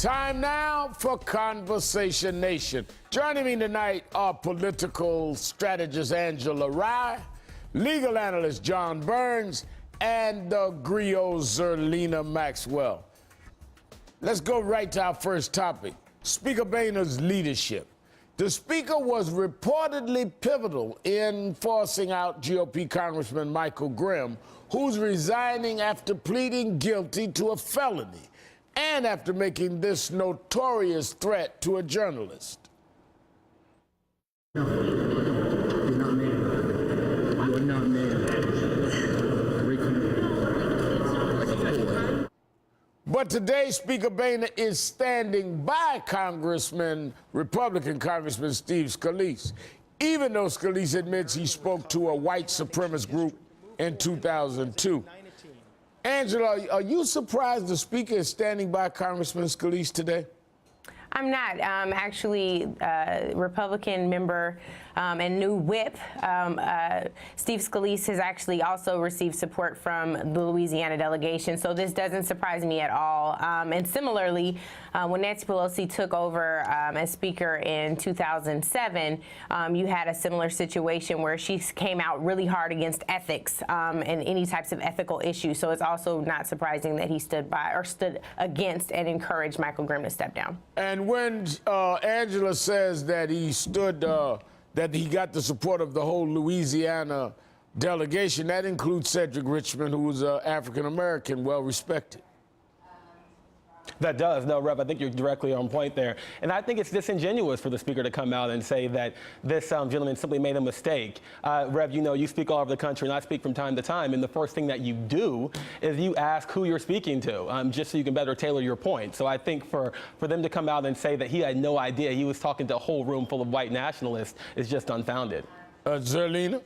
Time now for Conversation Nation. Joining me tonight are political strategist Angela Rye, legal analyst John Burns, and the griot Zerlina Maxwell. Let's go right to our first topic, Speaker Boehner's leadership. The Speaker was reportedly pivotal in forcing out GOP Congressman Michael Grimm, who's resigning after pleading guilty to a felony and after making this notorious threat to a journalist. No, you're not man. You're not man. But today, Speaker Boehner is standing by Republican Congressman Steve Scalise, even though Scalise admits he spoke to a white supremacist group in 2002. Angela, are you surprised the Speaker is standing by Congressman Scalise today? I'm not. Actually, Republican member and new whip, Steve Scalise, has actually also received support from the Louisiana delegation, so this doesn't surprise me at all. And similarly, when Nancy Pelosi took over as Speaker in 2007, you had a similar situation where she came out really hard against ethics and any types of ethical issues. So it's also not surprising that he stood against and encouraged Michael Grimm to step down. And when Angela says that he that he got the support of the whole Louisiana delegation, that includes Cedric Richmond, who was African American, well respected. That does. No, Rev, I think you're directly on point there. And I think it's disingenuous for the Speaker to come out and say that this gentleman simply made a mistake. Rev, you know, you speak all over the country, and I speak from time to time, and the first thing that you do is you ask who you're speaking to, just so you can better tailor your point. So I think for them to come out and say that he had no idea he was talking to a whole room full of white nationalists is just unfounded. Zerlina?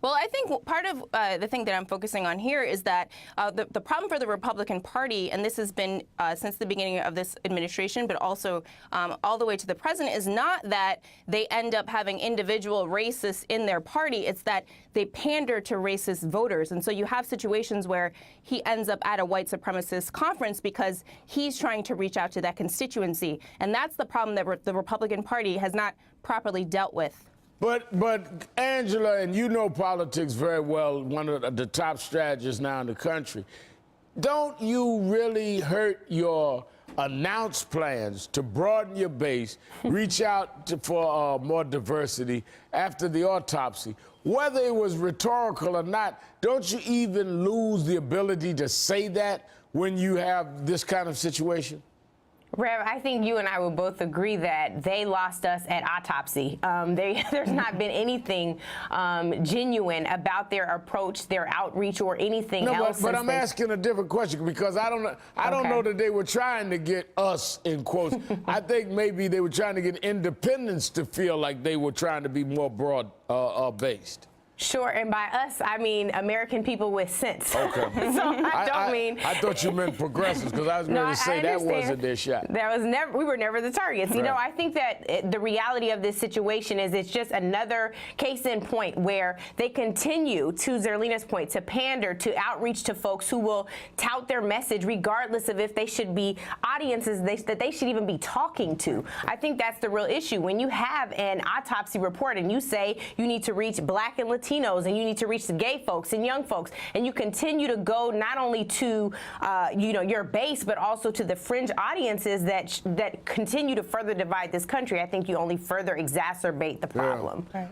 Well, I think part of the thing that I'm focusing on here is that the problem for the Republican Party, and this has been since the beginning of this administration, but also all the way to the president, is not that they end up having individual racists in their party. It's that they pander to racist voters. And so you have situations where he ends up at a white supremacist conference because he's trying to reach out to that constituency. And that's the problem that the Republican Party has not properly dealt with. But Angela, and you know politics very well, one of the top strategists now in the country, don't you really hurt your announced plans to broaden your base, reach out for more diversity after the autopsy? Whether it was rhetorical or not, don't you even lose the ability to say that when you have this kind of situation? Rev, I think you and I will both agree that they lost us at autopsy. There's not been anything genuine about their approach, their outreach, or anything else. But I'm asking a different question because I don't know that they were trying to get us in quotes. I think maybe they were trying to get independents to feel like they were trying to be more broad based. Sure, and by us, I mean American people with sense. Okay. So I thought you meant progressives because I was going to say that wasn't their shot. We were never the targets. You know, I think that the reality of this situation is it's just another case in point where they continue, to Zerlina's point, to pander, to outreach to folks who will tout their message regardless of if they should be audiences that they should even be talking to. I think that's the real issue. When you have an autopsy report and you say you need to reach Black and Latino and you need to reach the gay folks and young folks, and you continue to go not only to your base but also to the fringe audiences that continue to further divide this country, I think you only further exacerbate the problem. Yeah.